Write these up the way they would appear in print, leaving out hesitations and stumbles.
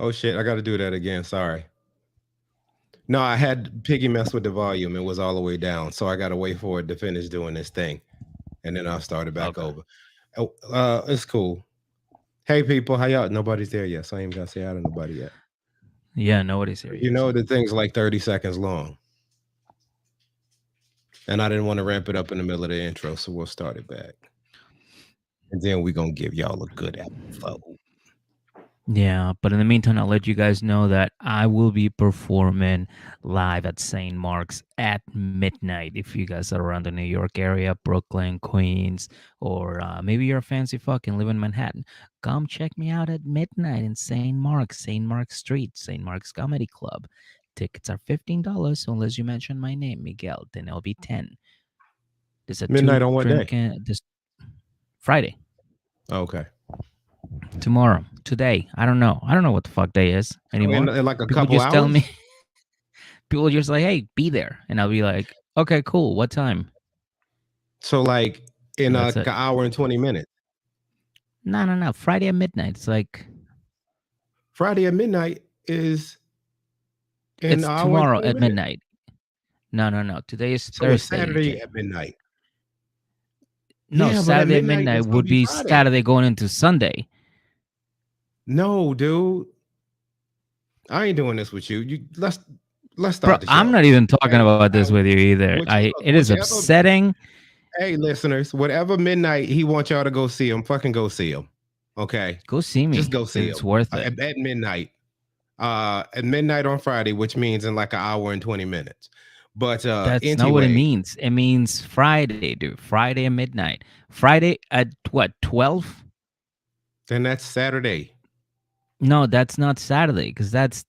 Oh shit, I got to do that again. Sorry. No, I had Piggy mess with the volume. It was all the way down, so I got to wait for it to finish doing this thing, and then I'll start it back Okay. over. Oh, it's cool. Hey people, how y'all? Nobody's there yet, so I ain't gonna say hi to nobody yet. Yeah, nobody's here You yet. know So the thing's like 30 seconds long, and I didn't want to ramp it up in the middle of the intro, so we'll start it back, and then we gonna give y'all a good episode. yeah, but in the meantime, I'll let you guys know that I will be performing live at St. Mark's at midnight. If you guys are around the New York area, Brooklyn, Queens, or maybe you're a fancy fuck and live in Manhattan, come check me out at midnight in St. Mark's Street, St. Mark's Comedy Club. Tickets are $15, so unless you mention my name, Miguel, then it'll be 10. There's a Midnight two on what day? drink this Friday. Okay. Tomorrow, today, I don't know what the fuck day is So anymore. in like a People couple just tell me, hours. people just like, hey, be there, and I'll be like, okay, cool, what time? So like in And that's like it. an hour and 20 minutes. No, no, no, Friday at midnight. It's like, Friday at midnight is in it's an hour and tomorrow 20 at minutes. midnight. No, no, no, today is So it's Thursday, Saturday EJ. at midnight. No, Yeah, but at Saturday at midnight midnight it's gonna would be be Friday. Saturday going into Sunday. No, dude. I ain't doing this with you. Let's Bro, start the I'm show. not even talking Okay. about this with you either. Look, It is whichever. upsetting. Hey, listeners, whatever midnight he wants y'all to go see him, fucking go see him. Okay, Go see just me. go see It's him worth it. at midnight. At midnight on Friday, which means in like an hour and 20 minutes. But That's not what it anyway, means. It means Friday, dude. Friday at midnight. Friday at what, 12? then that's Saturday. No, that's not Saturday because that's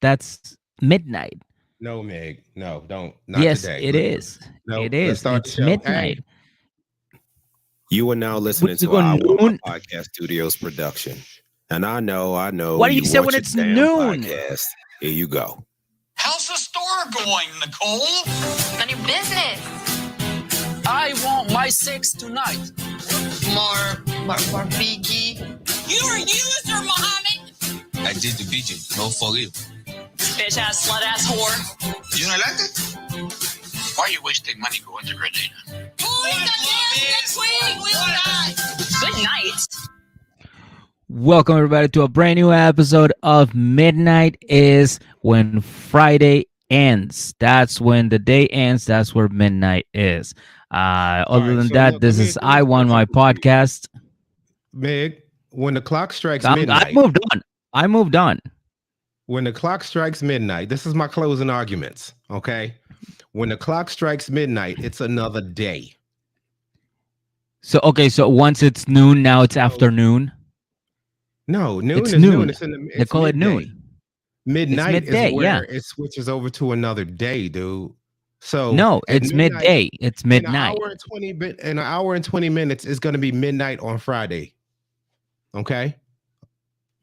midnight. No, Meg. No, don't. Not Yes, today. it is. No, It let's is. start the It's show. Hey, midnight. you are now listening We to go our One noon. Podcast Studios production. And I know, What do you you say when want your it's damn noon? podcast. Here you go. How's the store going, Nicole? None your business. I want my sex tonight. More biggie. You're a user, Mohammed. I did the BJ. No, for real. Bitch ass, slut ass whore. You don't like it? Why are you wasting money going to Grenada? Good night. Welcome everybody to a brand new episode of Midnight is when Friday ends. That's when the day ends. That's where midnight is. Other right, than so that, look, this let is me I Won explain My something to you. podcast. Meg, when the clock strikes I midnight, moved on. I moved on. when the clock strikes midnight, this is my closing arguments. Okay. When the clock strikes midnight, it's another day. So okay, so once it's noon, now it's afternoon. No, noon It's is noon. noon. It's in the They it's call it midday. noon. Midnight is midday, yeah. where it switches over to another day, dude. So No, at it's midnight, midday. It's in an midnight. hour and 20 minutes, it's gonna be midnight on Friday. Okay?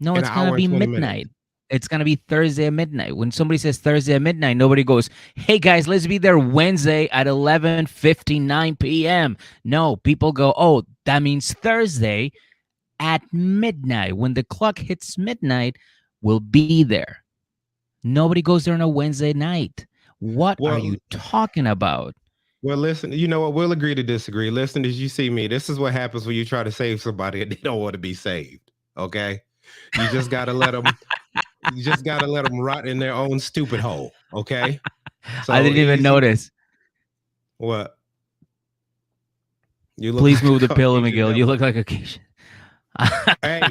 No, In it's an gonna hour and be 20 minutes. midnight. It's gonna be Thursday at midnight. When somebody says Thursday at midnight, nobody goes, "Hey guys, let's be there Wednesday at 11:59 p.m." No, people go, "Oh, that means Thursday at midnight. When the clock hits midnight, we'll be there." Nobody goes there on a Wednesday night. What are Well, you talking about? listen, you know what? We'll agree to disagree. Listen, as you see me, this is what happens when you try to save somebody and they don't want to be saved. Okay? You just gotta let them. You just gotta let them rot in their own stupid hole. Okay? I So didn't even easy. notice. What? You look Please like move a the pillow, Caucasian Miguel. You devil. look like a Caucasian. Hey,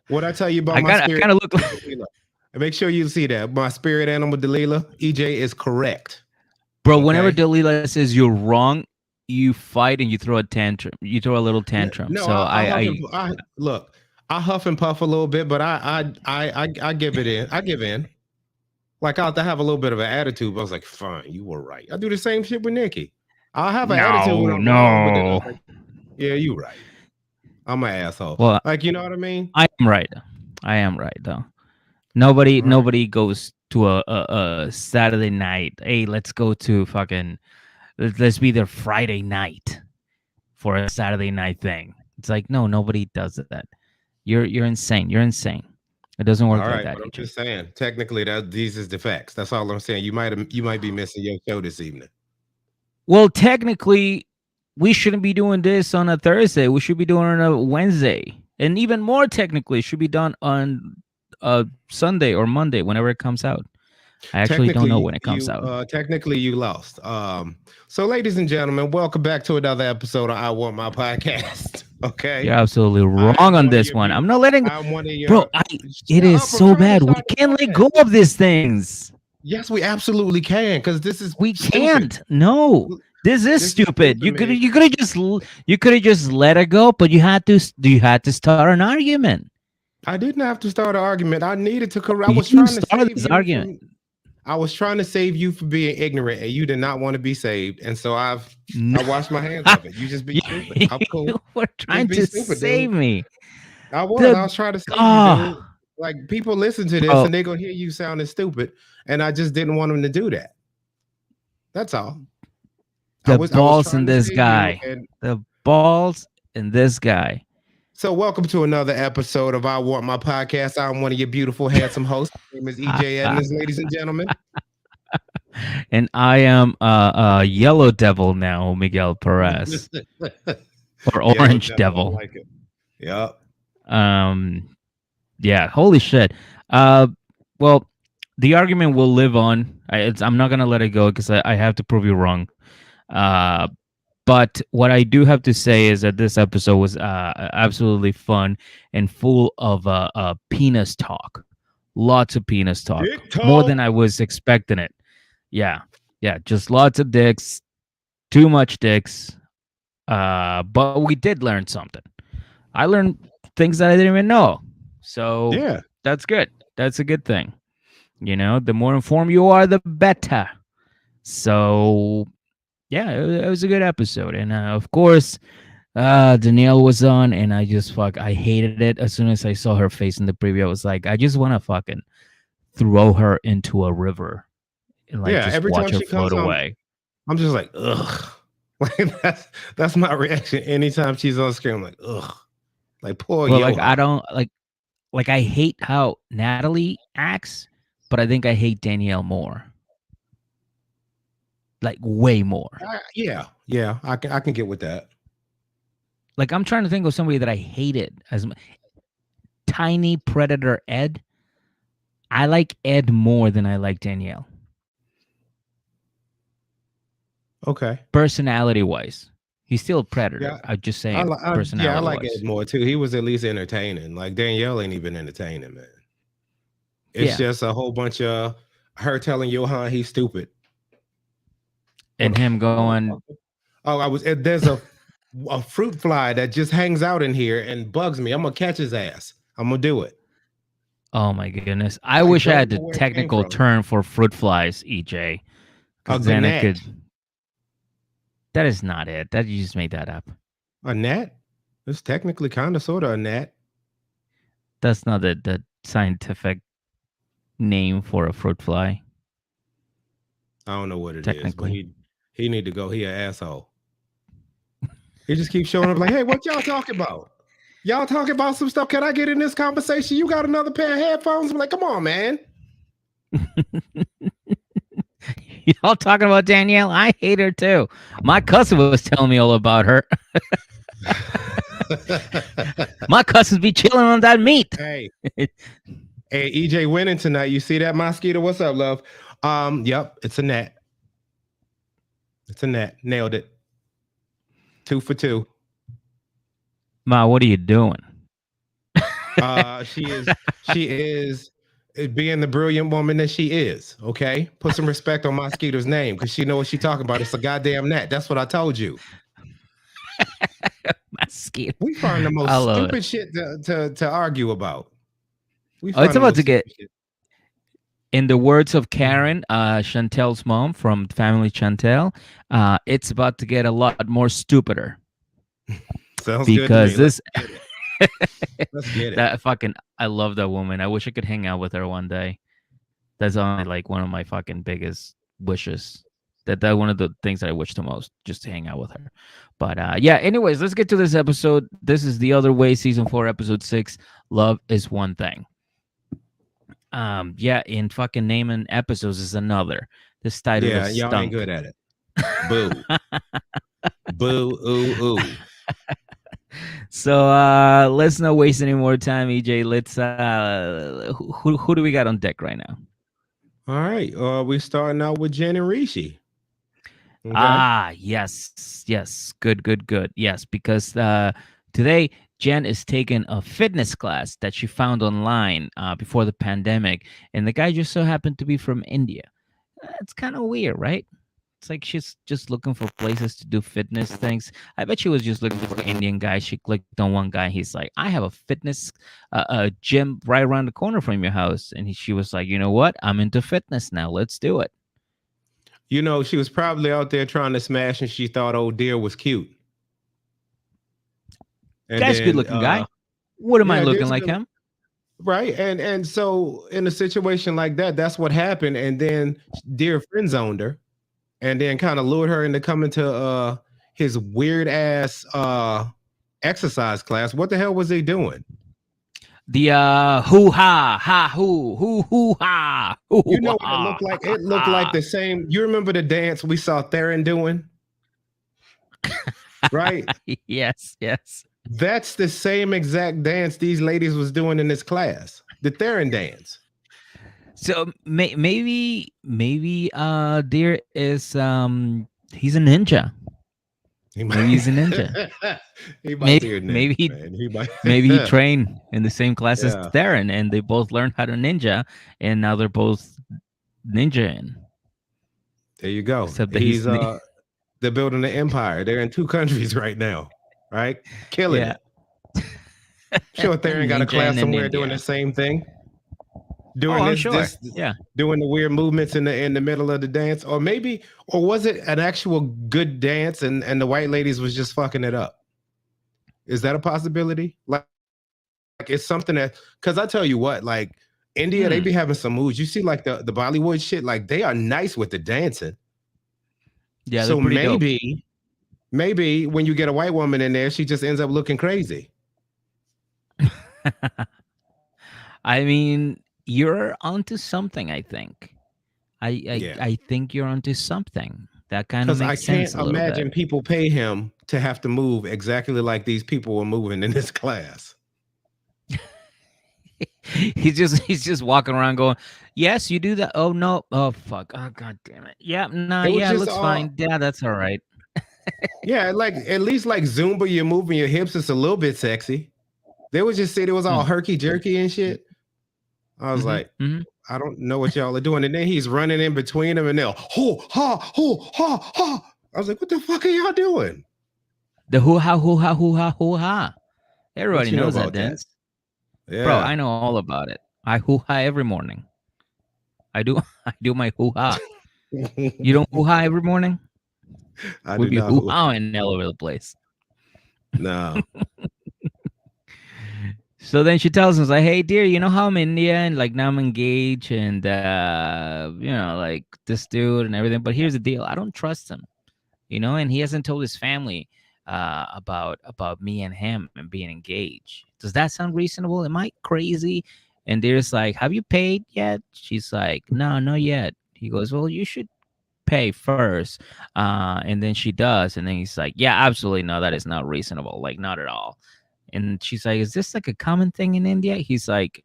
what I tell you about I my kind spirit of look animal like. Delilah? And make sure you see that. My spirit animal Delilah, EJ is correct. Bro, whenever Okay? Delilah says you're wrong, you fight and you throw a tantrum. You throw a little tantrum. No, So look, I huff and puff a little bit, but I give it in. I give in. Like I have a little bit of an attitude, but I was like, fine, you were right. I do the same shit with Nikki. I'll have an attitude when I'm wrong, but then I was like, yeah, you right. I'm an asshole. Well, Like, you know what I mean? I am right. I am right though. Nobody All right. nobody goes to a Saturday night. Hey, let's go to fucking let's be there Friday night for a Saturday night thing. It's like, no, nobody does that. You're insane. You're insane. It doesn't All work like right, that, but I'm EJ. just saying, technically, that these is the facts. That's all I'm saying. You might be missing your show this evening. Well, technically, we shouldn't be doing this on a Thursday. We should be doing it on a Wednesday. And even more technically, it should be done on Sunday or Monday, whenever it comes out. I actually don't know when it comes out. Technically you lost. So ladies and gentlemen, welcome back to another episode of I Want My Podcast. Okay. You're absolutely wrong I'm on one of this your one. beau- I'm not letting I'm one of your bro. It is I'm so trying to bad. We start the can't let podcast. go of these things. Yes, we absolutely can, because this is We stupid. can't. No, this This is is stupid. stupid, man. You could have just let it go, but you had to start an argument. I didn't have to start an argument. I needed to correct. I You was trying to started save this you argument. I was trying to save you from being ignorant, and you did not want to be saved. And so I washed my hands of it. You just be stupid. I'm cool. You were trying be to stupid, save dude. me. I was The- trying to save you, dude. Ah, Like, people listen to this bro, and they gonna hear you sounding stupid, and I just didn't want them to do that. That's all. the balls in trying to this save you, guy. and The balls in this guy. so welcome to another episode of I Want My Podcast. I'm one of your beautiful, handsome hosts. My name is EJ Edmonds, ladies and gentlemen. And I am a yellow devil now, Miguel Perez, or Yellow orange I devil. like it. Yep. Yeah, holy shit. Well, the argument will live on. I'm not gonna let it go because I have to prove you wrong. But what I do have to say is that this episode was absolutely fun and full of penis talk. Lots of penis talk, Dick more talk. than I was expecting it. Yeah, just lots of dicks, too much dicks. But we did learn something. I learned things that I didn't even know. So Yeah. that's good. That's a good thing. You know, the more informed you are, the better. So yeah, it was a good episode. And of course, Danielle was on, and I hated it. As soon as I saw her face in the preview, I was like, I just want to fucking throw her into a river and like Yeah, just every watch time her she float comes on, away. I'm just like, ugh. Like, that's my reaction anytime she's on screen. I'm like, ugh. Like, poor Well, Johan. like I don't like I hate how Natalie acts, but I think I hate Danielle more. Like way more. Yeah, I can get with that. Like I'm trying to think of somebody that I hated Tiny Predator Ed. I like Ed more than I like Danielle. Okay. Personality wise, he's still a predator. Yeah, I'm just saying. I Personality like wise. Ed more too. He was at least entertaining. Like, Danielle ain't even entertaining, man. It's Yeah. just a whole bunch of her telling Johan he's stupid. And him going, Oh, there's a fruit fly that just hangs out in here and bugs me. I'm gonna catch his ass. I'm gonna do it. oh my goodness. I I wish I don't had know the where it came technical from. term for fruit flies, EJ. A 'Cause then I gnat. could. That is not it. That you just made that up. A gnat? It's technically kind of sort of a gnat. That's not the scientific name for a fruit fly. I don't know what it is, but Technically. he need to go. He an asshole. He just keeps showing up like, hey, what y'all talking about? Y'all talking about some stuff. Can I get in this conversation? You got another pair of headphones? I'm like, come on, man. Y'all talking about Danielle? I hate her too. My cousin was telling me all about her. My cousins be chilling on that meat. Hey, EJ winning tonight. You see that mosquito? What's up, love? Yep, it's a gnat. It's a gnat. Nailed it. 2 for 2. Ma, what are you doing? She is being the brilliant woman that she is. Okay, put some respect on Mosquito's name because she know what she talking about. It's a goddamn gnat. That's what I told you. Mosquito. We find the most I love stupid shit to argue about. We Oh, find it's the about most to get. stupid shit. In the words of Karen, Chantel's mom from Family Chantel, it's about to get a lot more stupider. Sounds Because good to me. this Let's get it. that fucking I love that woman. I wish I could hang out with her one day. That's only like one of my fucking biggest wishes. That one of the things that I wish the most, just to hang out with her. But yeah, anyways, let's get to this episode. This is The Other Way, season 4, episode 6. Love is One Thing. Yeah, in fucking naming episodes is another. This title Yeah, is y'all ain't stunk. good at it. Boo. Boo, ooh, ooh. So let's not waste any more time, EJ. Let's who do we got on deck right now? All right. We're starting out with Jen and Rishi. Okay. Ah, yes. Good. Yes, because today Jen is taking a fitness class that she found online before the pandemic, and the guy just so happened to be from India. It's kind of weird, right? It's like she's just looking for places to do fitness things. I bet she was just looking for Indian guys. She clicked on one guy. He's like, I have a fitness gym right around the corner from your house. And she was like, you know what? I'm into fitness now. Let's do it. You know, she was probably out there trying to smash and she thought old dear was cute. And Guy's a good looking guy. Wouldn't mind looking like him. Right. And so in a situation like that, that's what happened. And then dear friend zoned her and then kind of lured her into coming to his weird ass exercise class. What the hell was they doing? The hoo ha hoo ha. You know what it looked like? It looked like the same. You remember the dance we saw Theron doing? Right? Yes. That's the same exact dance these ladies was doing in this class. The Theron dance. So maybe dear is he's a ninja. Maybe he's a ninja. Maybe he trained in the same class as Theron, and they both learned how to ninja, and now they're both ninja. There you go. Except that he's they're building an empire. They're in 2 countries right now, right? Killing it. Sure, Theron got a class somewhere doing the same thing. Doing doing the weird movements in the middle of the dance, or was it an actual good dance and the white ladies was just fucking it up? Is that a possibility? Like it's something that, because I tell you what, like India, they be having some moves. You see, like the Bollywood shit, like they are nice with the dancing. Yeah, so maybe when you get a white woman in there, she just ends up looking crazy. I mean, you're onto something, I think. I think you're onto something. That kind of makes sense. I can't imagine people pay him to have to move exactly like these people were moving in this class. He's just walking around going, yes, you do that. Oh no. Oh fuck. Oh god damn it. Yeah, it looks fine. Yeah, that's all right. Yeah, like at least like Zumba, you're moving your hips, it's a little bit sexy. They would just say it was all herky jerky and shit. I was like, I don't know what y'all are doing. And then he's running in between them and they'll hoo ha hoo ha ha. I was like, what the fuck are y'all doing? The hoo ha hoo ha hoo ha hoo ha. Everybody knows that dance. Yeah. Bro, I know all about it. I hoo ha every morning. I do my hoo ha. You don't hoo ha every morning? We'd be hoo haing all over the place. No. So then she tells us, like, hey, dear, you know how I'm India and like now I'm engaged and like this dude and everything. But here's the deal. I don't trust him, and he hasn't told his family about me and him and being engaged. Does that sound reasonable? Am I crazy? And dear's like, have you paid yet? She's like, no, not yet. He goes, well, you should pay first. And then she does. And then he's like, yeah, absolutely. No, that is not reasonable. Like, not at all. And she's like, is this like a common thing in India? He's like,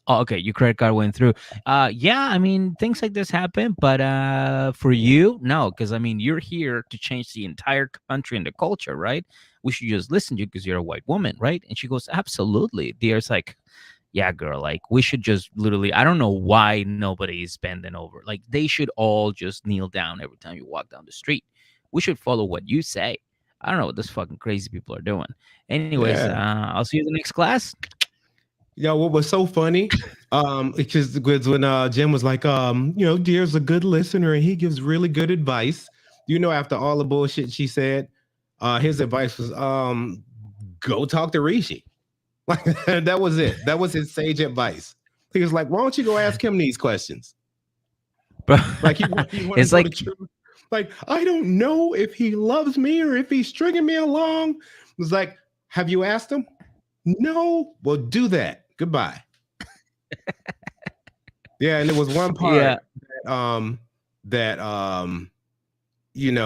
oh, okay, your credit card went through. Yeah, I mean, things like this happen. But for you, no, because I mean, you're here to change the entire country and the culture, right? We should just listen to you because you're a white woman, right? And she goes, absolutely. Dear's like, yeah, girl, like we should just literally, I don't know why nobody's bending over. Like they should all just kneel down every time you walk down the street. We should follow what you say. I don't know what this fucking crazy people are doing. Anyways, I'll see you in the next class. Yo, what was so funny? Because when Jim was like, Dear's a good listener and he gives really good advice. After all the bullshit she said, his advice was go talk to Rishi. Like that was it. That was his sage advice. He was like, why don't you go ask him these questions? Bro, like he it's like the truth. Like, I don't know if he loves me or if he's stringing me along. It was like, have you asked him? No. Well, do that. Goodbye. Yeah, and there was one Yeah. part that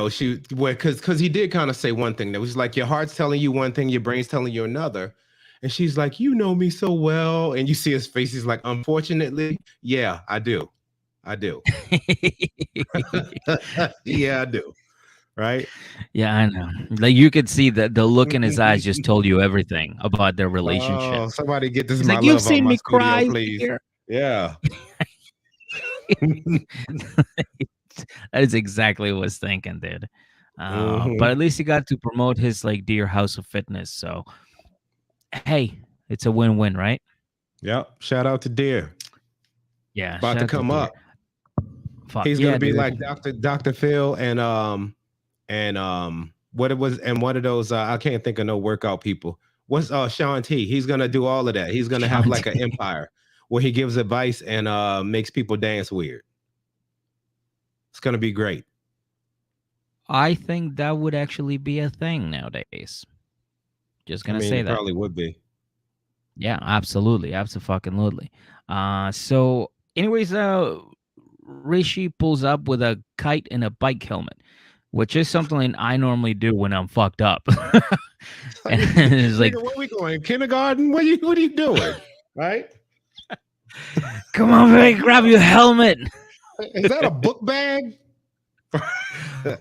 she because he did kind of say one thing that was like your heart's telling you one thing, your brain's telling you another. And she's like, you know me so well. And you see his face, he's like, unfortunately, yeah, I do. I do. Yeah, I do. Right? Yeah, I know. Like you could see that the look in his eyes just told you everything about their relationship. Oh, somebody get this He's my like, "You've love on seen my me studio, cry please. here." Yeah. That is exactly what I was thinking, dude. Mhm. But at least he got to promote his like dear house of fitness. So hey, it's a win-win, right? Yep. Shout out to Deer. Yeah, About shout to out to come dear. up. Fuck He's yeah, gonna be dude. like Dr. Phil and what it was and one of those I can't think of no workout people. What's Sean T? He's gonna do all of that. He's gonna have Sean like an T. empire where he gives advice and makes people dance weird. It's gonna be great. I think that would actually be a thing nowadays. Just I gonna mean, say it that. probably would be. Yeah, absolutely, absolutely. So, anyways, Rishi pulls up with a kite and a bike helmet, which is something I normally do when I'm fucked up. And it's like, Nigga, where we going? Kindergarten? What are you doing? Right? come on, man, grab your helmet. Is that a book bag?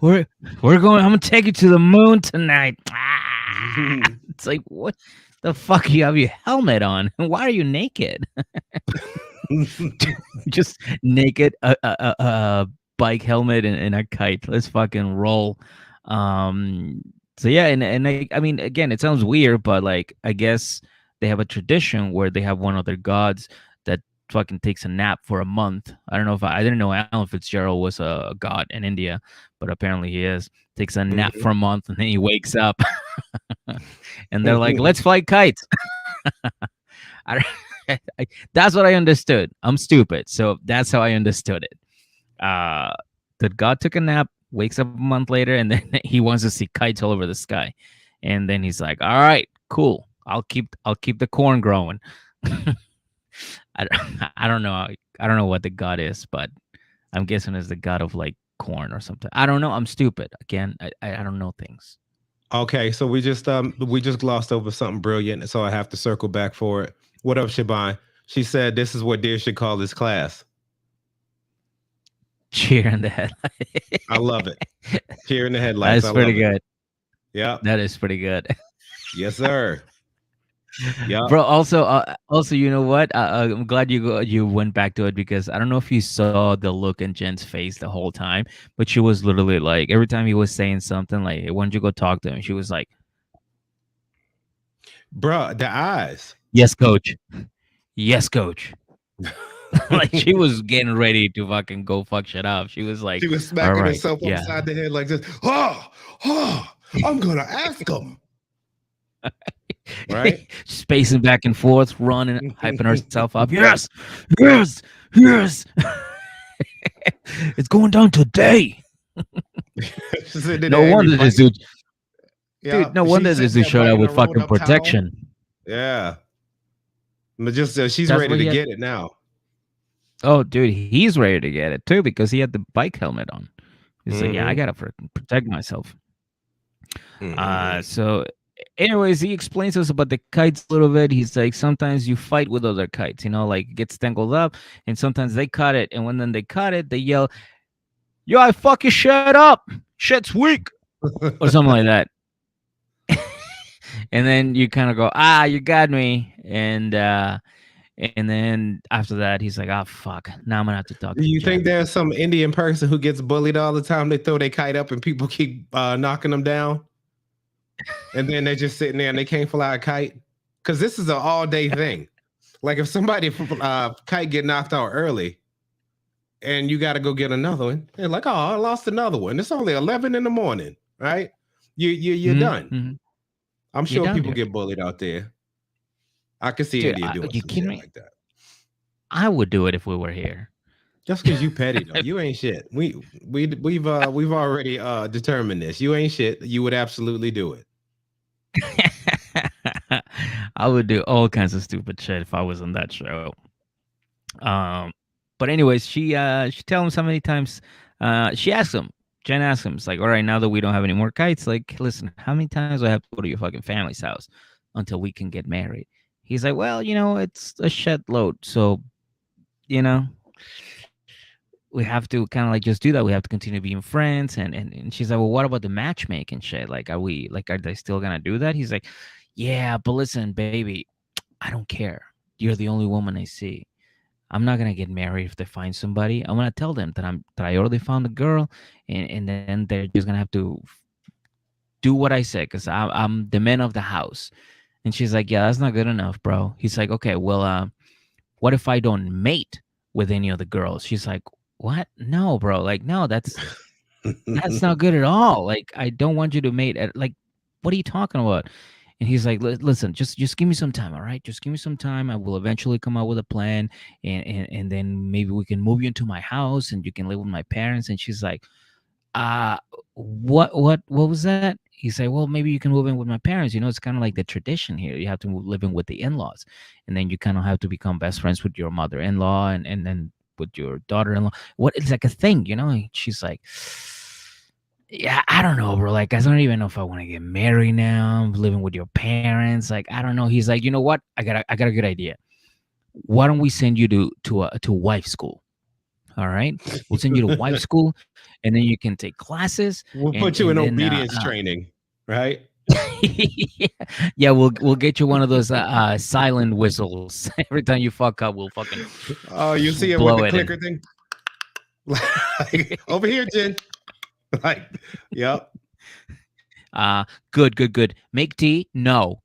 We're going. I'm gonna take you to the moon tonight. Ah! It's like, what the fuck? You have your helmet on. Why are you naked? Just naked, a bike helmet and a kite. Let's fucking roll. So yeah, and I mean, again, it sounds weird, but like, I guess they have a tradition where they have one of their gods that fucking takes a nap for a month. I don't know if I didn't know Alan Fitzgerald was a god in India, but apparently he is. Takes a nap for a month and then he wakes up, and they're like, "Let's fly kites." I, that's what I understood. I'm stupid, so that's how I understood it. That God took a nap, wakes up a month later, and then he wants to see kites all over the sky, and then he's like, "All right, cool. I'll keep the corn growing." I don't know. I don't know what the god is, but I'm guessing it's the god of like corn or something. I don't know. I'm stupid. Again, I don't know things. Okay, so we just glossed over something brilliant, so I have to circle back for it. What up, Shaban? She said this is what Deer should call this class. Cheer in the headlights. I love it. Cheer in the headlights. That's pretty good. Yeah. That is pretty good. Yes, sir. Yeah. Bro, also, you know what? I'm glad you went back to it because I don't know if you saw the look in Jen's face the whole time, but she was literally like every time he was saying something like, "Hey, why don't you go talk to him?" She was like, "Bro, the eyes." Yes, coach. Yes, coach. Like she was getting ready to fucking go fuck shit up. She was like, she was smacking right, herself upside the head like this. I'm gonna ask him. Right? Spacing back and forth, running, hyping herself up. Yes, yes, yes. It's going down today. No wonder this dude. Dude, no wonder this dude showed up with fucking protection. Yeah. But just she's ready to get it now. Oh, dude, he's ready to get it too because he had the bike helmet on. He's like, yeah, I gotta protect myself. So anyways, he explains to us about the kites a little bit. He's like, sometimes you fight with other kites, like it gets tangled up, and sometimes they cut it, and when then they cut it, they yell, "Yo, I fucking shut up! Shit's weak," or something like that. And then you kind of go, you got me, and then after that, he's like, fuck, now I'm gonna have to talk. Do you think there's some Indian person who gets bullied all the time? They throw their kite up and people keep knocking them down, and then they're just sitting there and they can't fly a kite? Because this is an all-day thing. Like if somebody kite get knocked out early, and you got to go get another one, they're like, "Oh, I lost another one. It's only 11 in the morning, right? You're done." Mm-hmm. I'm sure people get bullied out there. I could see India doing some shit like that. I would do it if we were here. Just because you petty though, you ain't shit. We've already determined this. You ain't shit. You would absolutely do it. I would do all kinds of stupid shit if I was on that show. But anyways, she tell him so many times. She asks him. Jen asks him, it's like, all right, now that we don't have any more kites, like, listen, how many times do I have to go to your fucking family's house until we can get married? He's like, well, it's a shed load, so you know, we have to kind of like just do that. We have to continue being friends. And she's like, well, what about the matchmaking shit? Like, are they still gonna do that? He's like, yeah, but listen, baby, I don't care. You're the only woman I see. I'm not gonna get married if they find somebody. I'm gonna tell them that I already found a girl, and then they're just gonna have to do what I said because I'm the man of the house. And she's like, yeah, that's not good enough, bro. He's like, okay, well, what if I don't mate with any of the girls? She's like, what? No, bro. Like, no, that's not good at all. Like, I don't want you to mate at, like, what are you talking about? And he's like, listen, just give me some time, all right? Just give me some time. I will eventually come out with a plan, and then maybe we can move you into my house and you can live with my parents. And she's like, uh what was that? He said, well, maybe you can move in with my parents. It's kind of like the tradition here. You have to live in with the in-laws, and then you kind of have to become best friends with your mother-in-law, and then with your daughter-in-law. What, it's like a thing, And she's like, yeah, I don't know, bro. Like, I don't even know if I want to get married now. I'm living with your parents. Like, I don't know. He's like, you know what? I got a good idea. Why don't we send you to wife school? All right, we'll send you to wife school, and then you can take classes. We'll put you in obedience training, right? Yeah, we'll get you one of those silent whistles. Every time you fuck up, we'll fucking you see it with the clicker thing. Like, over here, Jen. Like, yep. Good. Make tea? No.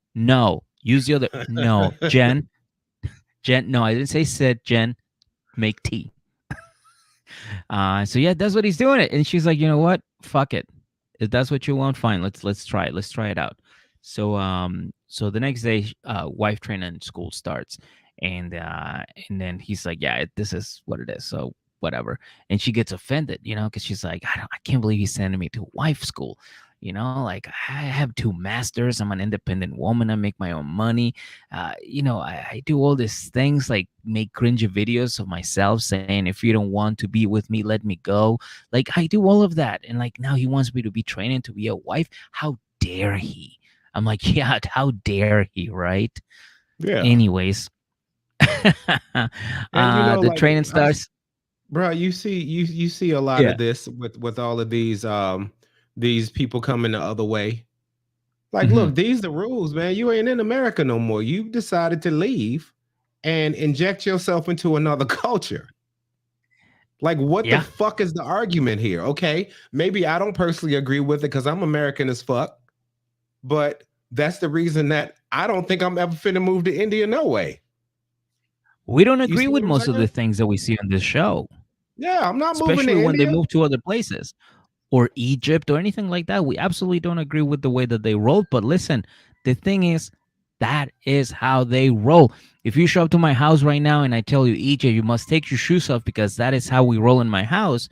Use the other. No, Jen. No, I didn't say sit. Jen, make tea. So yeah, that's what he's doing it. And she's like, you know what? Fuck it. If that's what you want, fine. Let's try it. Let's try it out. So so the next day, wife training school starts, and then he's like, yeah, this is what it is. So whatever. And she gets offended, because she's like, I can't believe he's sending me to wife school. Like, I have 2 masters. I'm an independent woman. I make my own money. I do all these things, like make cringy videos of myself saying, if you don't want to be with me, let me go. Like, I do all of that. And like, now he wants me to be training to be a wife. How dare he? I'm like, yeah, how dare he, right? Yeah. Anyways, the like, training starts. Bro, you see a lot of this with all of these people coming the other way. Like, look, these the rules, man. You ain't in America no more. You decided to leave and inject yourself into another culture. Like, what the fuck is the argument here? Okay, maybe I don't personally agree with it because I'm American as fuck, but that's the reason that I don't think I'm ever finna move to India. No way. We don't agree with most of the things that we see on this show. Yeah, I'm not moving to Especially when India. they move to other places or Egypt or anything like that. We absolutely don't agree with the way that they roll. But listen, the thing is, that is how they roll. If you show up to my house right now and I tell you, EJ, you must take your shoes off because that is how we roll in my house,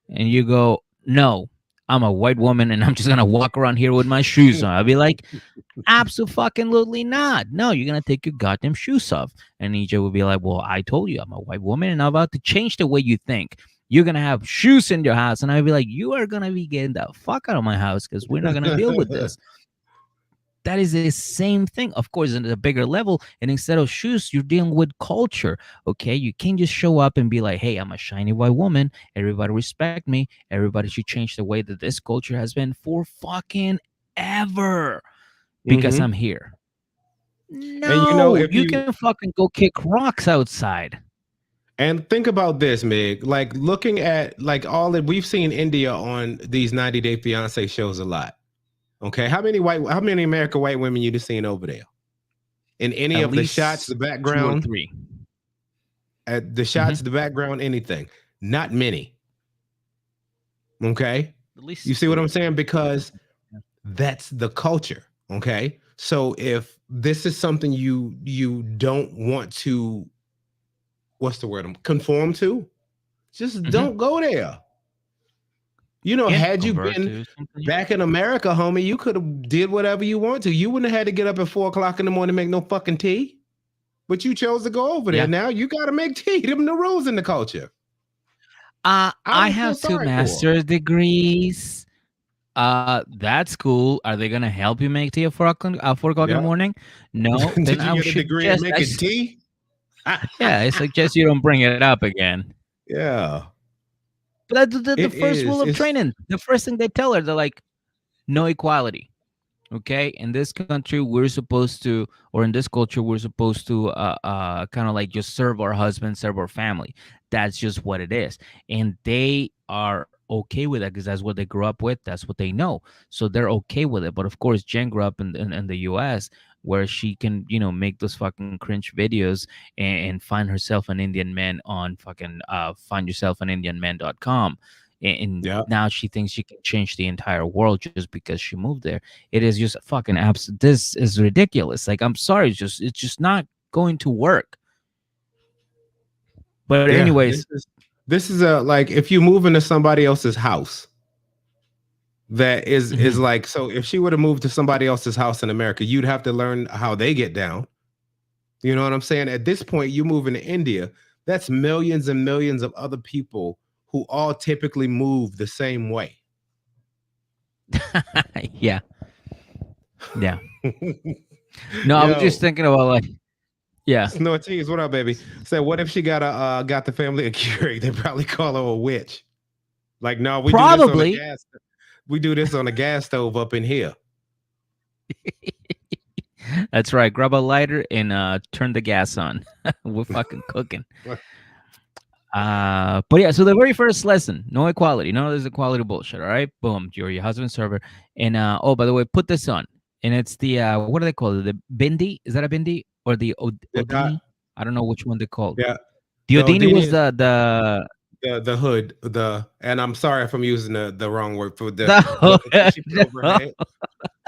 and you go, no, I'm a white woman and I'm just going to walk around here with my shoes on, I'll be like, absolutely not. No, you're going to take your goddamn shoes off. And EJ will be like, well, I told you I'm a white woman and I'm about to change the way you think. You're going to have shoes in your house. And I'll be like, you are going to be getting the fuck out of my house because we're not going to deal with this. That is the same thing, of course, at a bigger level. And instead of shoes, you're dealing with culture. Okay, you can't just show up and be like, hey, I'm a shiny white woman. Everybody respect me. Everybody should change the way that this culture has been for fucking ever because I'm here. No, and if you can fucking go kick rocks outside. And think about this, Mig. Like, looking at like all that we've seen India on these 90 Day Fiance shows a lot. Okay, how many American white women you just seen over there? In any At of the shots, the background, 2 or 3. At the shots, the background, anything? Not many. Okay, at least you see what I'm saying? Because that's the culture. Okay, so if this is something you don't want to, what's the word? Conform to, just don't go there. You know, had you been back in America, homie, you could have did whatever you want to. You wouldn't have had to get up at 4 o'clock in the morning and make no fucking tea. but you chose to go over there. Yeah. Now you got to make tea. Them the rules in the culture. I don't feel have 2 sorry for 'em. master's degrees. That's cool. Are they gonna help you make tea at 4 o'clock in Yeah. the morning? No. Then Did you I get a should degree in just making tea? yeah, I suggest you don't bring it up again. Yeah. But that's the It first is. rule of It's training. The first thing they tell her, they're like, no equality. Okay, in this country we're supposed to, or in this culture we're supposed to kind of like just serve our husband, serve our family. That's just what it is, and they are okay with that because that's what they grew up with, that's what they know, so they're okay with it. But of course Jen grew up in the US, where she can make those fucking cringe videos and find herself an Indian man on fucking findyourselfanindianman.com, and yeah. now she thinks she can change the entire world just because she moved there. It is just fucking this is ridiculous. Like, I'm sorry, it's just not going to work. But Yeah. anyways, This is a like if you move into somebody else's house. That is Mhm. like, so if she would have moved to somebody else's house in America, you'd have to learn how they get down. You know what I'm saying? At this point, you move into India, that's millions and millions of other people who all typically move the same way. yeah. No, I was just thinking about like, yeah. Snow Cheese, what up, baby? Say, what if she got the family a Keurig? They probably call her a witch. Like, no, we Probably. do this on a gas. We do this on a gas stove up in here. That's right. Grab a lighter and turn the gas on. We're fucking cooking. But yeah, so the very first lesson, no equality. None of this equality bullshit. All right. Boom. You're your husband's server. And oh, by the way, put this on. And it's the what do they call it? The bindi? Is that a bindi? Or the Odini? I don't know which one they called. Yeah. The Odini was the hood, and I'm sorry if I'm using the wrong word for the hood. she put over her head.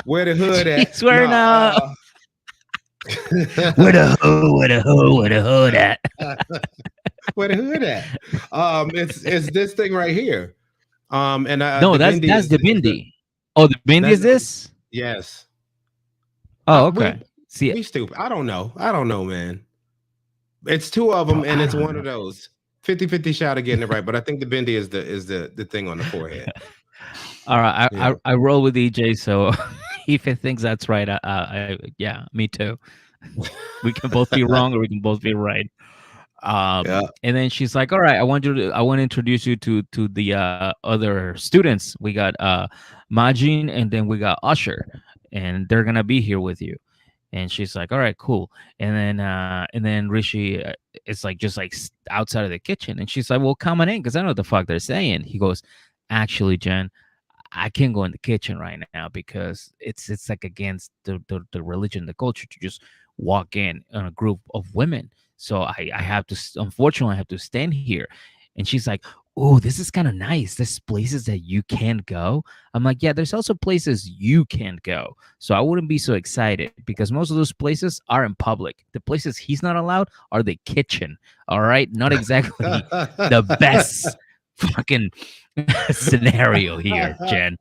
Where the hood at? He's wearing where the hood at? Where the hood at? It's this thing right here. And no, that's the bindi. Oh, the bindi is this? Yes. Oh, okay. We stupid. I don't know, man. It's 2 of them, and it's one of those 50-50 shot of getting it right. But I think the bindi is the thing on the forehead. All right, I roll with EJ, so if he thinks that's right, yeah, me too. We can both be wrong, or we can both be right. And then she's like, "All right, I want to introduce you to the other students. We got Majin, and then we got Usher, and they're gonna be here with you." And she's like, "All right, cool." And then Rishi is like just like outside of the kitchen, and she's like, "Well, come on in, because I know what the fuck they're saying." He goes, "Actually, Jen, I can't go in the kitchen right now because it's like against the religion, the culture to just walk in on a group of women. So I have to, unfortunately, I have to stand here." And she's like, "Oh, this is kind of nice. There's places that you can't go." I'm like, "Yeah, there's also places you can't go. So I wouldn't be so excited because most of those places are in public. The places he's not allowed are the kitchen. All right. Not exactly the best fucking scenario here, Jen."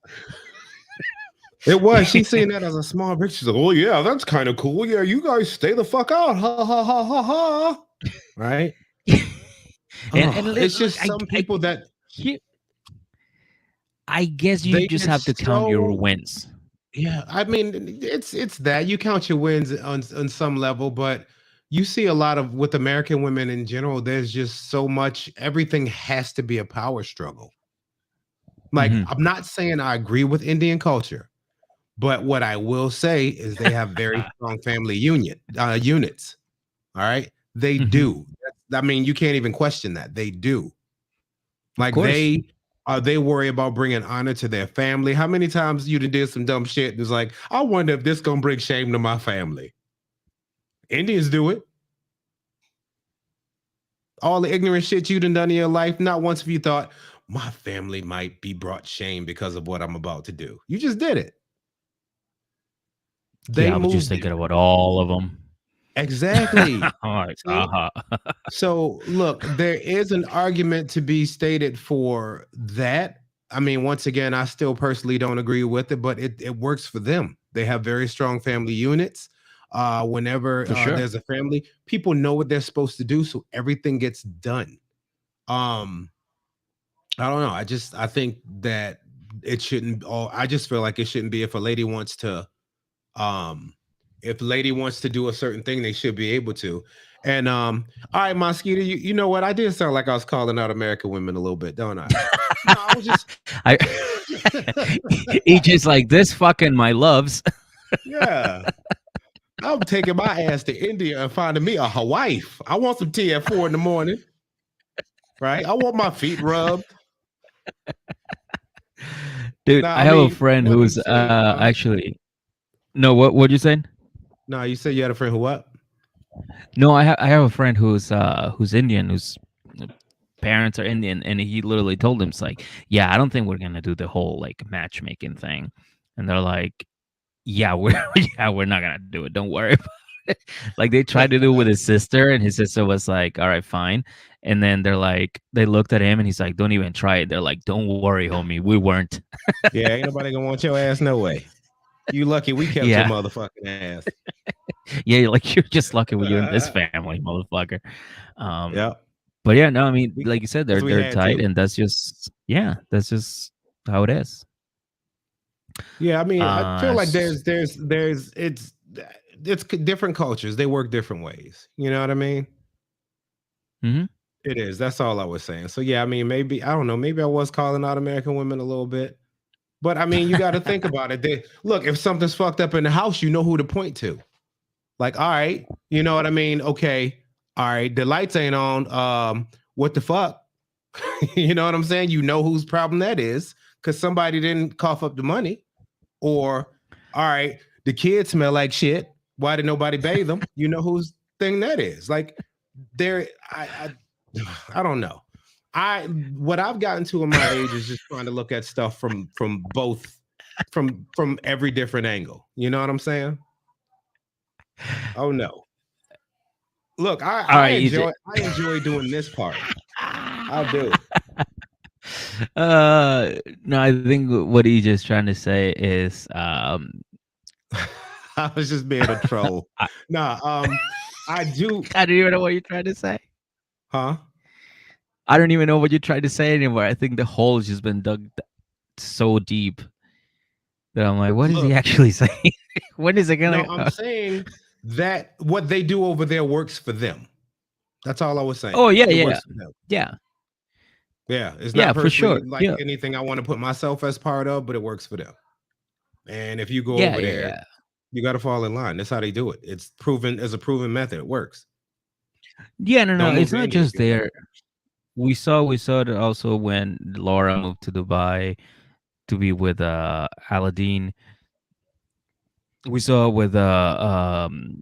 It was. She's seeing that as a small bitch. She's like, "Oh yeah, that's kind of cool. Yeah, you guys stay the fuck out." Ha ha ha ha ha. Right. and it's just some people that I guess you just have to count your wins. Yeah, I mean, it's that you count your wins on some level, but you see a lot of with American women in general. There's just so much. Everything has to be a power struggle. Like, I'm not saying I agree with Indian culture, but what I will say is they have very strong family units. All right, they do. I mean, you can't even question that. They do. Like they worry about bringing honor to their family. How many times you did some dumb shit and it's like, I wonder if this gonna bring shame to my family. Indians do it. All the ignorant shit you done in your life, not once have you thought, my family might be brought shame because of what I'm about to do. You just did it. I was just thinking about all of them. Exactly. So look, there is an argument to be stated for that. I mean, once again, I still personally don't agree with it, but it works for them. They have very strong family units. Whenever For sure. there's a family, people know what they're supposed to do, so everything gets done. Um, I don't know. I think that it shouldn't. All I just feel like it shouldn't be if a lady wants to. Um, if a lady wants to do a certain thing, they should be able to. And all right, Mosquito, you know what? I did sound like I was calling out American women a little bit, don't I? No, I was just I he just like this fucking my loves. yeah. I'm taking my ass to India and finding me a Hawaii. I want some tea at 4 in the morning, right? I want my feet rubbed. Dude, Nah, I I have a mean, friend what I'm who's saying, actually no, what you saying? no, you said you had a friend who what? No, I have a friend who's Indian, whose parents are Indian, and he literally told him, it's like, yeah, I don't think we're gonna do the whole like matchmaking thing. And they're like, yeah, we're yeah, we're not gonna do it. Don't worry about it. Like they tried to do it with his sister, and his sister was like, all right, fine. And then they're like, they looked at him, and he's like, don't even try it. They're like, don't worry, homie, we weren't. Yeah, ain't nobody gonna want your ass, no way. You lucky we kept your Yeah, motherfucking ass. yeah, like you're just lucky when you're in this family, motherfucker. Um, Yeah, but yeah, no, I mean, we, like you said, 'cause we they're had tight, to. and that's just how it is. Yeah, I mean, I feel like S- there's different cultures. They work different ways. You know what I mean? mhm. It is. That's all I was saying. So yeah, I mean, maybe I don't know. Maybe I was calling out American women a little bit, but I mean, you got to think about it. Look, if something's fucked up in the house, you know who to point to. Like, all right, you know what I mean? Okay, all right, the lights ain't on. What the fuck? You know what I'm saying? You know whose problem that is because somebody didn't cough up the money. Or, all right, the kids smell like shit. Why did nobody bathe them? You know whose thing that is. Like, there, I don't know. What I've gotten to in my age is just trying to look at stuff from both from every different angle. You know what I'm saying? Oh no. Look, All right, EJ. I enjoy doing this part. I do. No, I think what EJ's trying to say is, I was just being a troll. I, Nah, I do, I don't even know what you're trying to say. huh? I don't even know what you're trying to say anymore. I think the hole has just been dug so deep that I'm like, what is he Look, actually saying? When is it no, gonna? I'm saying that what they do over there works for them. That's all I was saying. Oh yeah, It yeah, works for them. yeah, Yeah, it's yeah, not for personally sure. like Yeah, anything I want to put myself as part of, but it works for them. And if you go yeah, over yeah, there, yeah. you got to fall in line. That's how they do it. It's proven as a proven method. It works. Yeah, no, Don't no, move it's to not India if just you don't like there. We saw it also when Laura moved to Dubai to be with Aladdin. We saw it with Dom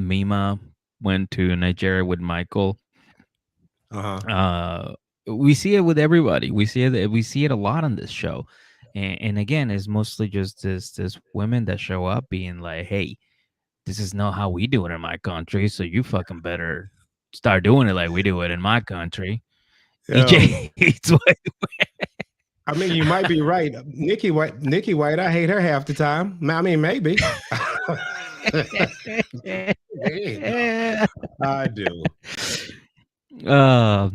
Mima went to Nigeria with Michael. it. Uh-huh. We see it with everybody. We see it a lot on this show, and again, it's mostly just this women that show up being like, "Hey, this is not how we do it in my country, so you fucking better start doing it like we do it in my country." Yeah. EJ, it's what I mean, you might be right. Nikki White, I hate her half the time. I mean, maybe. I do. uh,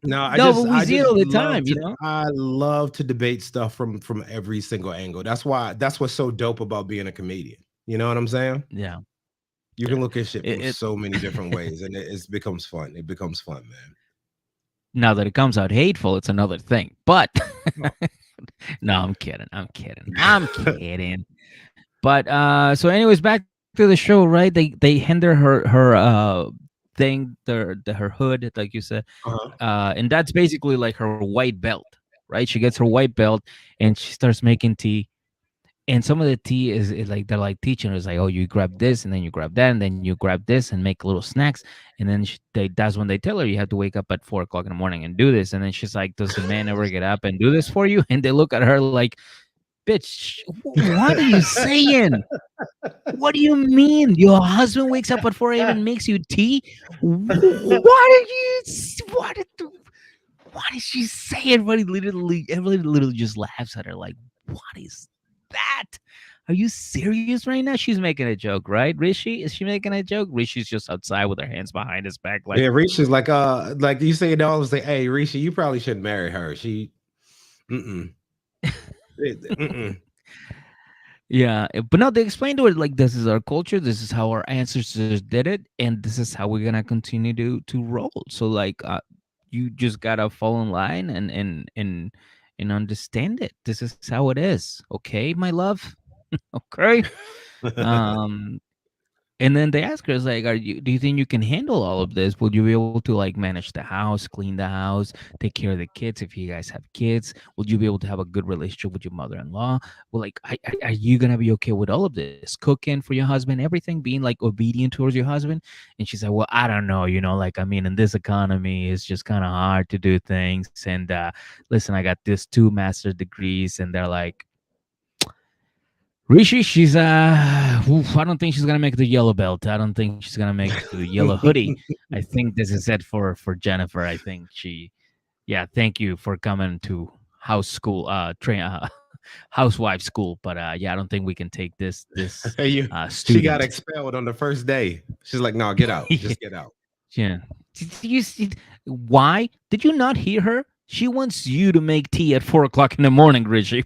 No, no, but we I see it just all the love time, you to know. I love to debate stuff from every single angle. That's what's so dope about being a comedian. You know what I'm saying? Yeah, You yeah. can look at shit from It so many different ways, and it becomes fun. It becomes fun, man. now that it comes out hateful, it's another thing. But Oh. no, I'm kidding. I'm kidding. I'm kidding. But so anyways, back to the show, right? They hinder her thing, her hood, like you said. Uh-huh. And that's basically like her white belt, right? She gets her white belt and she starts making tea. And some of the tea is like they're like teaching her, it's like, oh, you grab this and then you grab that and then you grab this and make little snacks. And then that's when they tell her you have to wake up at 4 o'clock in the morning and do this. And then she's like, does the man ever get up and do this for you? And they look at her like, bitch, what are you saying? What do you mean? Your husband wakes up at 4 a.m. and makes you tea? What did she say? Everybody literally just laughs at her like, what is that? Are you serious right now? She's making a joke, right? Rishi, is she making a joke? Rishi's just outside with her hands behind his back, like, Yeah, Risha's like you say, they always say, "Hey, Risha, you probably shouldn't marry her. She, mm-mm, mm-mm." yeah. But no, they explained to her like this is our culture, this is how our ancestors did it, and this is how we're gonna continue to roll. So like, you just gotta fall in line and understand it. This is how it is, okay, my love. Okay. Um, And then they ask her, "Is like, are you? Do you think you can handle all of this? Will you be able to like manage the house, clean the house, take care of the kids if you guys have kids? Will you be able to have a good relationship with your mother-in-law? Well, like, are you gonna be okay with all of this? Cooking for your husband, everything, being like obedient towards your husband?" And she said, "Well, I don't know. Like, I mean, in this economy, it's just kind of hard to do things. And listen, I got this 2 master's degrees, and they're like." Rishi, she's I don't think she's gonna make the yellow belt. I don't think she's gonna make the yellow hoodie. I think this is it for Jennifer. I think yeah. Thank you for coming to house school, housewife school. But yeah, I don't think we can take this She got student. expelled on the first day. She's like, "No, get out. Just get out." Yeah. You see, why did you not hear her? She wants you to make tea at 4 o'clock in the morning, Rishi.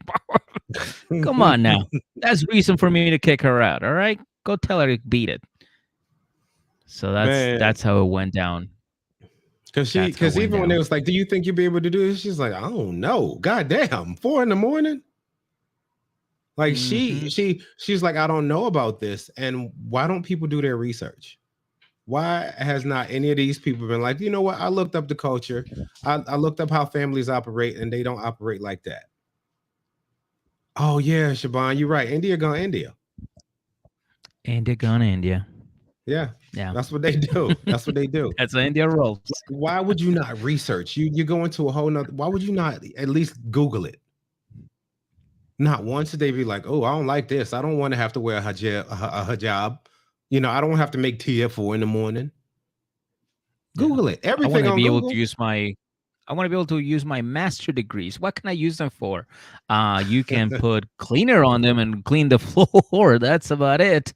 Come on now. That's reason for me to kick her out. All right, go tell her to beat it. So Man, that's how it went down. because even when it was like, "Do you think you'll be able to do this?" She's like, "I don't know. God damn, 4 in the morning." Like she's like, "I don't know about this." And why don't people do their research? Why has not any of these people been like, you know what? I looked up the culture. I looked up how families operate, and they don't operate like that. Oh yeah, Shaban, you're right. India gone India. India gone India. Yeah, Yeah, that's what they do. That's what they do. that's how India rolls. Why would you not research? You go into a whole nother. Why would you not at least Google it? Not once did they be like, "Oh, I don't like this. I don't want to have to wear a hijab. I don't have to make tea at 4 in the morning." Google it. I want Everything to on be able Google. to use my. I want to be able to use my master degrees. What can I use them for? You can put cleaner on them and clean the floor. That's about it.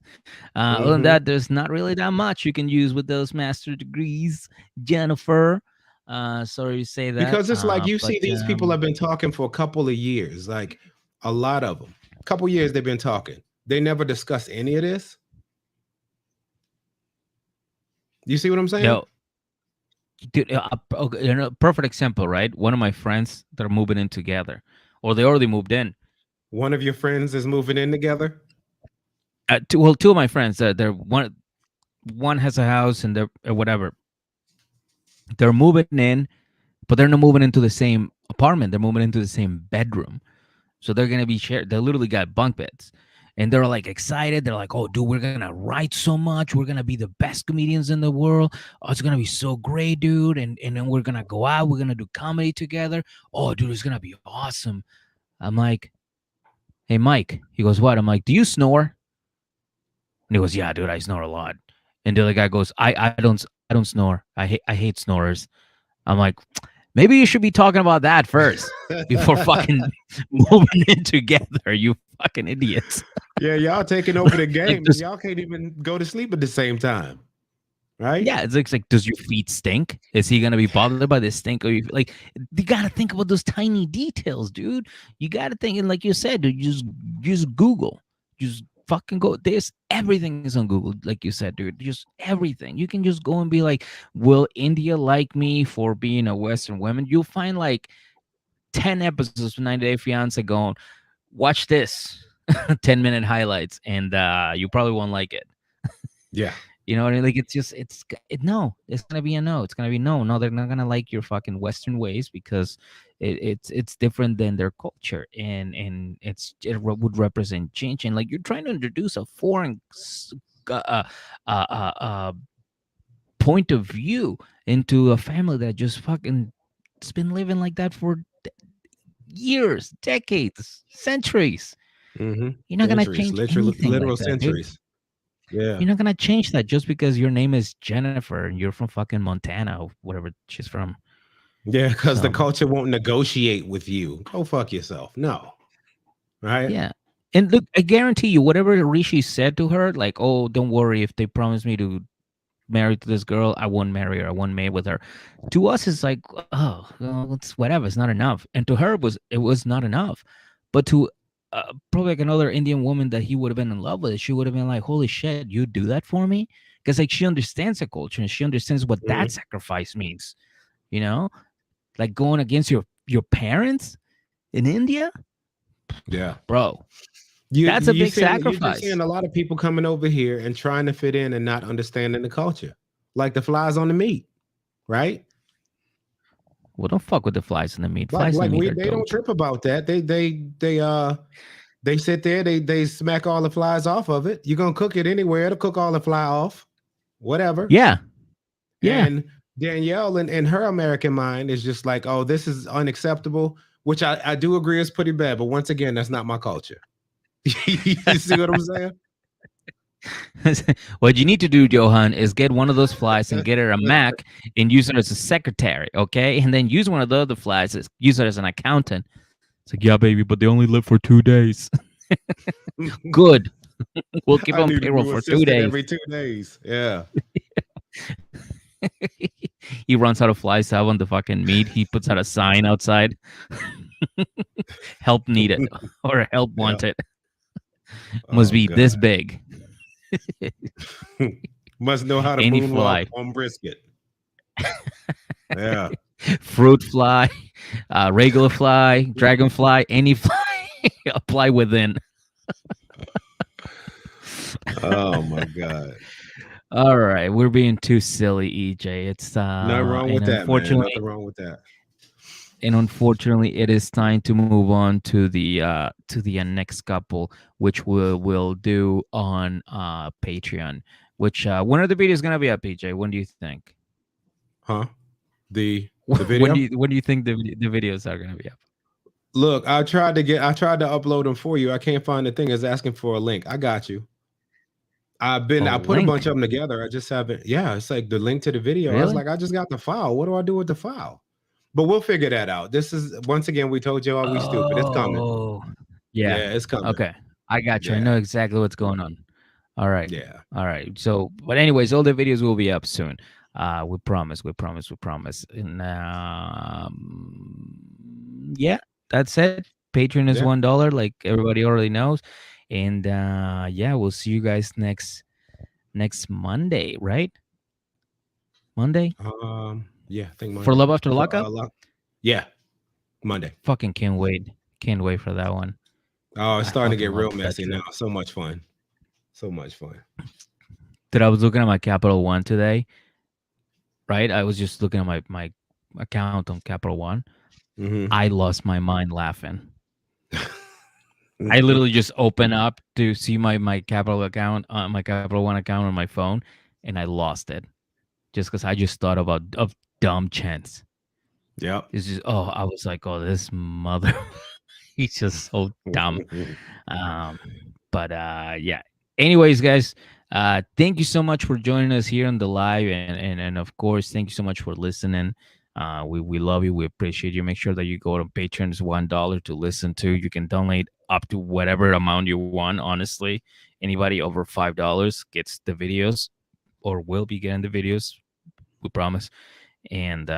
Other than that, there's not really that much you can use with those master degrees, Jennifer. Sorry to say that. Because it's like you But see these people have been talking for a couple of years, like a lot of them. A couple of years they've been talking. They never discuss any of this. You see what I'm saying? yo, dude, perfect example, right? One of my friends, they're moving in together, or they already moved in. One of your friends is moving in together. Two of my friends, they're one has a house and they're whatever. They're moving in, but they're not moving into the same apartment. They're moving into the same bedroom. So they're gonna be shared. They literally got bunk beds, and they're like excited. They're like, "Oh, dude, we're gonna write so much. We're gonna be the best comedians in the world. Oh, it's gonna be so great, dude. And then we're gonna go out. We're gonna do comedy together. Oh, dude, it's gonna be awesome." I'm like, "Hey, Mike." He goes, "What?" I'm like, "Do you snore?" And he goes, "Yeah, dude, I snore a lot." And the other guy goes, I don't snore. I hate snorers." I'm like, maybe you should be talking about that first before fucking moving in together, you fucking idiots. Yeah, y'all taking over the game. Like, Y'all can't even go to sleep at the same time, right? yeah, it's like, does your feet stink? Is he gonna be bothered by this stink? Or you like, you gotta think about those tiny details, dude. You gotta think, and like you said, dude, just Google, just fucking go. There's everything is on Google, like you said, dude. Just everything. You can just go and be like, will India like me for being a Western woman? You'll find like 10 episodes of 90 Day Fiance going, watch this 10-minute highlights, and you probably won't like it. Yeah. You know what I mean? Like, it's just no. It's gonna be a no. It's gonna be no. No, they're not gonna like your fucking Western ways because it's different than their culture, and would represent change. And like, you're trying to introduce a foreign uh, uh, uh, uh, point of view into a family that just fucking it's been living like that for years, decades, centuries. Mm-hmm. You're not gonna Centuries, change anything literal like that, dude. centuries. Yeah. You're not gonna change that just because your name is Jennifer and you're from fucking Montana or whatever she's from. Yeah, because the So culture won't negotiate with you. Go fuck yourself. No. Right? yeah, And look, I guarantee you, whatever Rishi said to her, like, "Oh, don't worry, if they promise me to marry to this girl, I won't marry her. I won't mate with her." To us, it's like, oh, well, it's whatever. It's not enough. And to her, it was not enough. But to probably like another Indian woman that he would have been in love with, she would have been like, "Holy shit, you do that for me?" Because like she understands the culture and she understands what that Mhm. sacrifice means. You know, like going against your parents in India, Yeah. bro. You That's a you big seeing you're just sacrifice. seeing a lot of people coming over here and trying to fit in and not understanding the culture, like the flies on the meat, right? Well, don't fuck with the flies in the meat. Like Flies in like the meat we are they don't dope. trip about that. They sit there, they smack all the flies off of it. You're gonna cook it anywhere, it'll cook all the fly off, whatever. Yeah, yeah. And Danielle in her American mind is just like, oh, this is unacceptable, which I do agree is pretty bad. But once again, that's not my culture. You see what I'm saying? What you need to do, Johan, is get one of those flies and get her a Mac and use her as a secretary, okay? And then use one of the other flies, use her as an accountant. It's like, yeah, baby, but they only live for 2 days. Good. We'll keep I on need a payroll new for 2 assistant days. every 2 days. Yeah. He runs out of flies to have on the fucking meat. He puts out a sign outside. Help needed or help Yeah. wanted. Must Oh be this God. big. Must know how to Any moonwalk fly. on brisket. Yeah. Fruit fly, regular fly, dragonfly, any fly. Apply within. Oh my God. All right, we're being too silly, EJ. It's Nothing wrong and with that, man. unfortunately, Nothing wrong with that. it is time to move on to the next couple, which we'll do on Patreon. Which when are the videos gonna be up, EJ? When do you think? Huh? The When video? do you think the videos are gonna be up? Look, I tried to upload them for you. I can't find the thing. It's asking for a link. I got you. I A put a bunch link, of them together. I just haven't. Yeah, it's like the link to the video. I was really? like, I just got the file. What do I do with the file? But we'll figure that out. This is once again, we told you all we stupid. It's coming. Oh, yeah. Yeah, it's coming. Okay, I got you. I Yeah, know exactly what's going on. All right. yeah. All right. So, but anyways, all the videos will be up soon. We promise. We promise. We promise. And yeah, that's it. Patreon is Yeah. $1, like everybody already knows. And yeah, we'll see you guys next Monday, right? Monday Yeah, I think for Monday. Love After For, Lockup. yeah, Monday. Fucking can't wait. Can't wait for that one. Oh, it's I starting to fucking get real love that messy now. trip. So much fun. So much fun. Dude, I was looking at my Capital One today. Right, I was just looking at my account on Capital One. Mhm. I lost my mind laughing. I literally just open up to see my Capital account, my Capital One account on my phone, and I lost it just because I just thought about of dumb chance. Yep. It's just I was like, oh, this mother, he's just so dumb. But yeah. Anyways, guys, thank you so much for joining us here on the live, and of course, thank you so much for listening. We love you. We appreciate you. Make sure that you go to Patreon. It's $1 to listen to. You can donate up to whatever amount you want. Honestly, anybody over $5 gets the videos, or will be getting the videos. We promise. And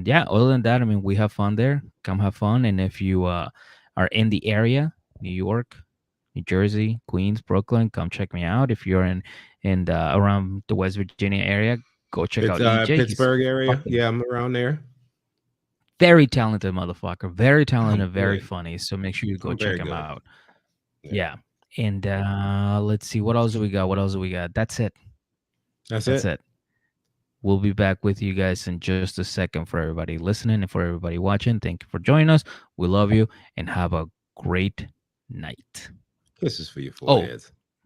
yeah, other than that, I mean, we have fun there. Come have fun. And if you are in the area, New York, New Jersey, Queens, Brooklyn, come check me out. If you're in around the West Virginia area, go check It's out EJ. He's Pittsburgh area. fucking Yeah, I'm around there. very talented motherfucker. Very talented I'm and very good. funny. So make sure you go I'm check very him good. out. Yeah. Yeah. And let's see, what else do we got? That's it. That's That's it. it. We'll be back with you guys in just a second. For everybody listening and for everybody watching, thank you for joining us. We love you and have a great night. Kisses for your Oh, foreheads.